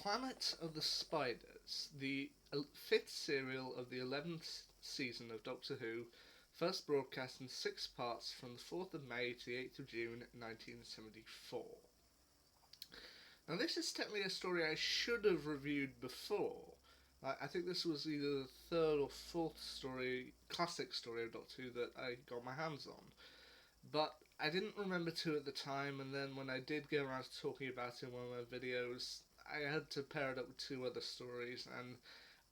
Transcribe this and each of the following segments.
Planet of the Spiders, the fifth serial of the 11th season of Doctor Who, first broadcast in 6 parts from the 4th of May to the 8th of June 1974. Now, this is technically a story I should have reviewed before. I think this was either the third or fourth classic story of Doctor Who that I got my hands on. But I didn't remember to at the time, and then when I did get around to talking about it in one of my videos, I had to pair it up with 2 other stories, and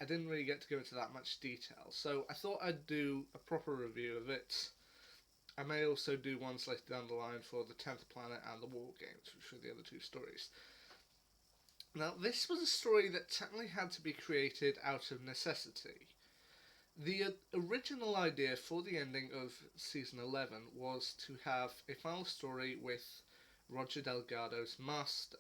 I didn't really get to go into that much detail. So I thought I'd do a proper review of it. I may also do ones later down the line for the 10th Planet and the War Games, which were the other 2 stories. Now, this was a story that technically had to be created out of necessity. The original idea for the ending of season 11 was to have a final story with Roger Delgado's Master.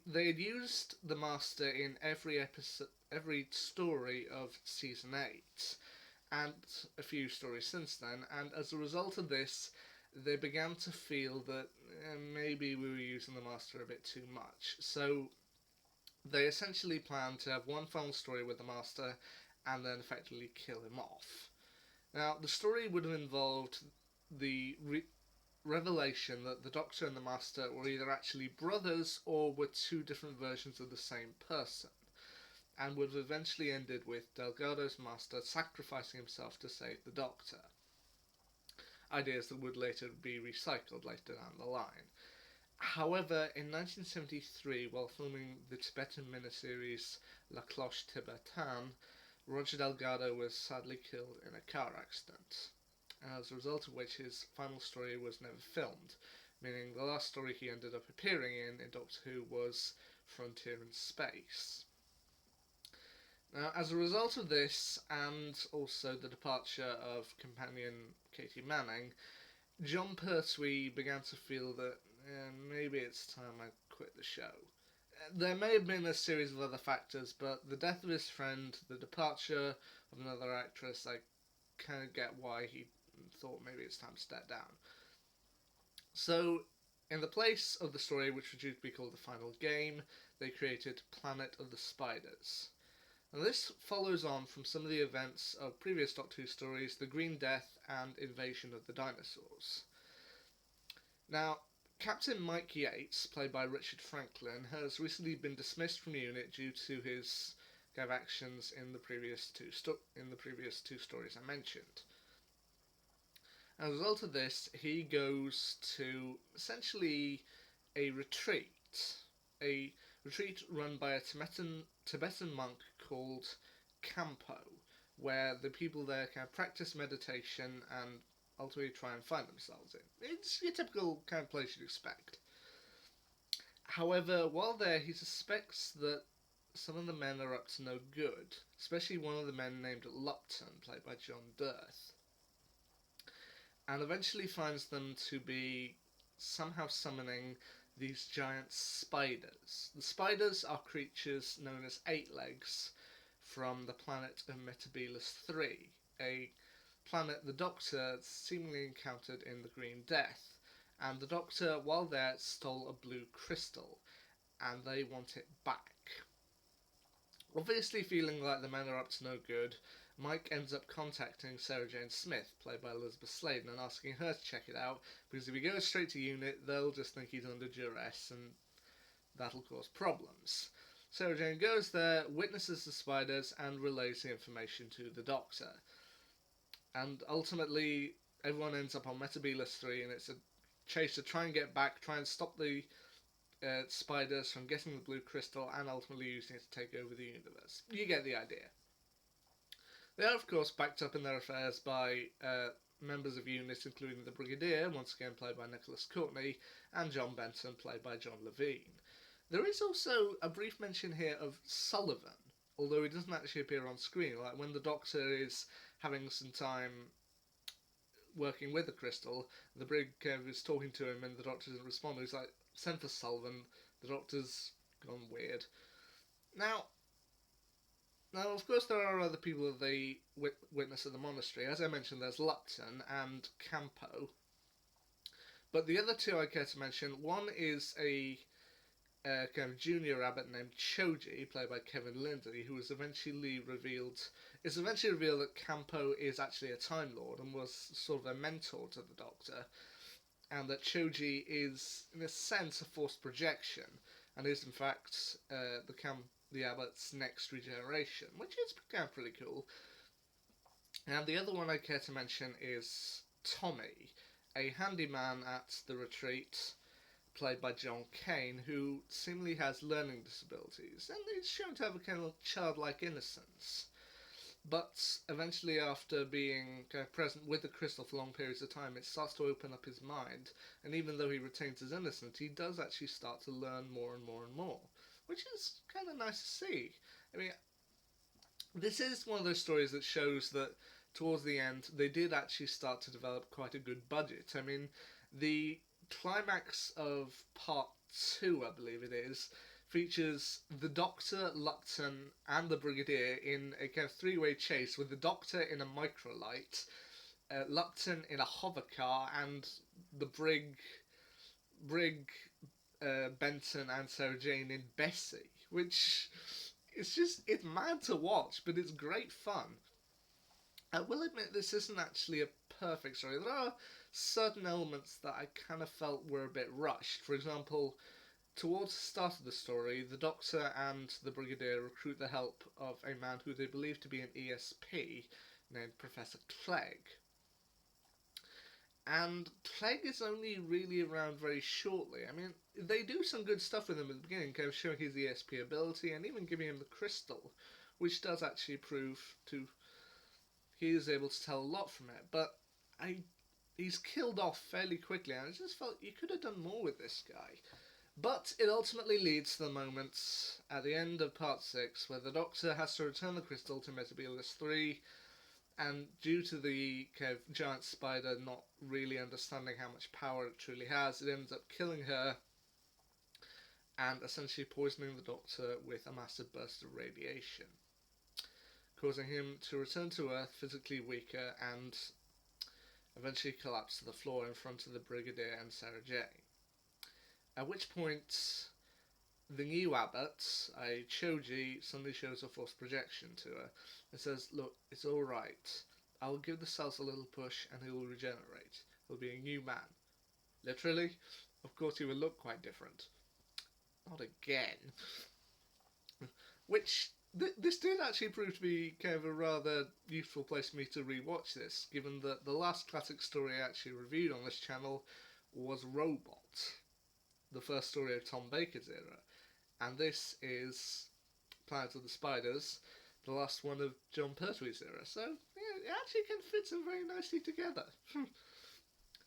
They had used the Master in every story of season 8, and a few stories since then, and as a result of this, they began to feel that maybe we were using the Master a bit too much. So they essentially planned to have one final story with the Master and then effectively kill him off. Now, the story would have involved the revelation that the Doctor and the Master were either actually brothers or were 2 different versions of the same person, and would have eventually ended with Delgado's Master sacrificing himself to save the Doctor. Ideas that would later be recycled later down the line. However, in 1973, while filming the Tibetan miniseries La Cloche Tibetane, Roger Delgado was sadly killed in a car accident, as a result of which his final story was never filmed, meaning the last story he ended up appearing in Doctor Who was Frontier in Space. Now, as a result of this, and also the departure of companion Katie Manning, Jon Pertwee began to feel that maybe it's time I quit the show. There may have been a series of other factors, but the death of his friend, the departure of another actress, I kind of get why he thought maybe it's time to step down. So, in the place of the story, which was due to be called The Final Game, they created Planet of the Spiders. Now, this follows on from some of the events of previous Doctor Who stories, The Green Death and Invasion of the Dinosaurs. Now, Captain Mike Yates, played by Richard Franklin, has recently been dismissed from the unit due to his actions in the previous two stories I mentioned. As a result of this, he goes to essentially a retreat run by a Tibetan monk called Campo, where the people there can practice meditation and ultimately try and find themselves in. It's your typical kind of place you'd expect. However, while there, he suspects that some of the men are up to no good, especially one of the men named Lupton, played by John Dirth, and eventually finds them to be somehow summoning these giant spiders. The spiders are creatures known as 8-legs from the planet of Metebelis 3, a planet the Doctor seemingly encountered in the Green Death, and the Doctor, while there, stole a blue crystal, and they want it back. Obviously feeling like the men are up to no good, Mike ends up contacting Sarah Jane Smith, played by Elizabeth Sladen, and asking her to check it out, because if he goes straight to unit, they'll just think he's under duress, and that'll cause problems. Sarah Jane goes there, witnesses the spiders, and relays the information to the Doctor. And ultimately, everyone ends up on Metebelis 3, and it's a chase to try and get back, try and stop the spiders from getting the blue crystal, and ultimately using it to take over the universe. You get the idea. They are, of course, backed up in their affairs by members of units, including the Brigadier, once again played by Nicholas Courtney, and John Benton, played by John Levine. There is also a brief mention here of Sullivan, although he doesn't actually appear on screen. Like when the Doctor is having some time working with the crystal, the Brig is talking to him and the Doctor doesn't respond. He's like, send for Sullivan. The Doctor's gone weird. Now, of course, there are other people that they witness at the monastery. As I mentioned, there's Lupton and Campo. But the other 2 I care to mention, one is a kind of junior rabbit named Choji, played by Kevin Lindsay, who is eventually revealed. It's eventually revealed that Campo is actually a Time Lord and was sort of a mentor to the Doctor, and that Choji is, in a sense, a forced projection, and is in fact the Abbot's next regeneration, which is kind of pretty cool. And the other one I care to mention is Tommy, a handyman at the retreat, played by John Kane, who seemingly has learning disabilities, and is shown to have a kind of childlike innocence. But eventually, after being kind of present with the crystal for long periods of time, it starts to open up his mind, and even though he retains his innocence, he does actually start to learn more and more and more, which is kind of nice to see. I mean, this is one of those stories that shows that towards the end, they did actually start to develop quite a good budget. I mean, the climax of part 2, I believe it is, features the Doctor, Lupton, and the Brigadier in a kind of three-way chase with the Doctor in a microlight, Lupton in a hover car, and the Brig, Benton, and Sarah Jane in Bessie, which it's mad to watch, but it's great fun. I will admit this isn't actually a perfect story. There are certain elements that I kind of felt were a bit rushed. For example, towards the start of the story, the Doctor and the Brigadier recruit the help of a man who they believe to be an ESP named Professor Clegg. And Clegg is only really around very shortly. I mean, they do some good stuff with him at the beginning, kind of showing his ESP ability and even giving him the crystal, which does actually prove to he is able to tell a lot from it. But he's killed off fairly quickly, and I just felt you could have done more with this guy. But it ultimately leads to the moment at the end of part 6 where the Doctor has to return the crystal to Metebelis 3, and due to the kind of giant spider not really understanding how much power it truly has, it ends up killing her and essentially poisoning the Doctor with a massive burst of radiation, causing him to return to Earth physically weaker and eventually collapse to the floor in front of the Brigadier and Sarah Jane. At which point, the new abbot, Choji, suddenly shows a force projection to her and says, "Look, it's alright. I'll give the cells a little push and he will regenerate. He'll be a new man." Literally, of course he will look quite different. Not again. Which, this did actually prove to be kind of a rather useful place for me to rewatch this, given that the last classic story I actually reviewed on this channel was Robot, the first story of Tom Baker's era. And this is Planet of the Spiders, the last one of Jon Pertwee's era. So, yeah, it actually can fit them very nicely together.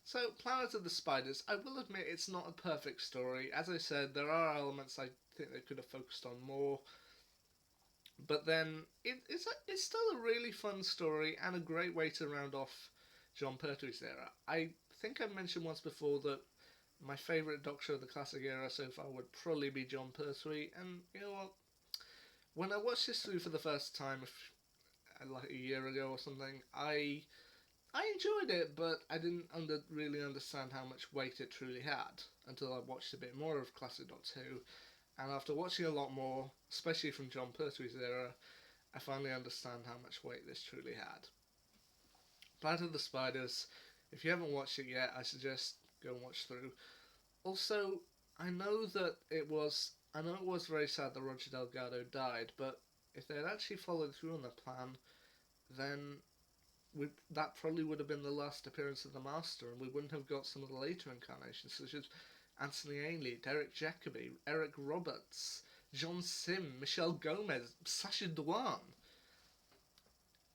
So, Planet of the Spiders, I will admit it's not a perfect story. As I said, there are elements I think they could have focused on more. But then, it's still a really fun story and a great way to round off Jon Pertwee's era. I think I mentioned once before that my favourite Doctor of the classic era so far would probably be Jon Pertwee, and you know what? When I watched this through for the first time, like a year ago or something, I enjoyed it, but I didn't really understand how much weight it truly had until I watched a bit more of classic Doctor Who, and after watching a lot more, especially from Jon Pertwee's era, I finally understand how much weight this truly had. Planet of the Spiders, if you haven't watched it yet, I suggest go and watch through. Also, I know it was very sad that Roger Delgado died, but if they had actually followed through on the plan, then that probably would have been the last appearance of the Master, and we wouldn't have got some of the later incarnations, such as Anthony Ainley, Derek Jacobi, Eric Roberts, John Sim, Michelle Gomez, Sacha Dhawan.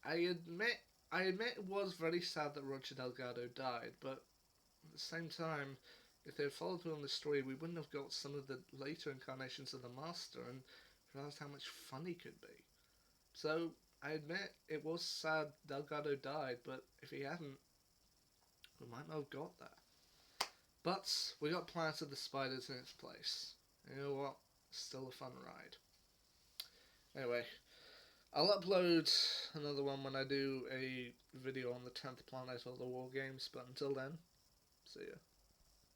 I admit it was very sad that Roger Delgado died, but at the same time, if they had followed through on the story, we wouldn't have got some of the later incarnations of the Master and realised how much fun he could be. So, I admit it was sad Delgado died, but if he hadn't, we might not have got there. But we got Planet of the Spiders in its place. You know what? Still a fun ride. Anyway, I'll upload another one when I do a video on the 10th planet of the War Games, but until then, see ya.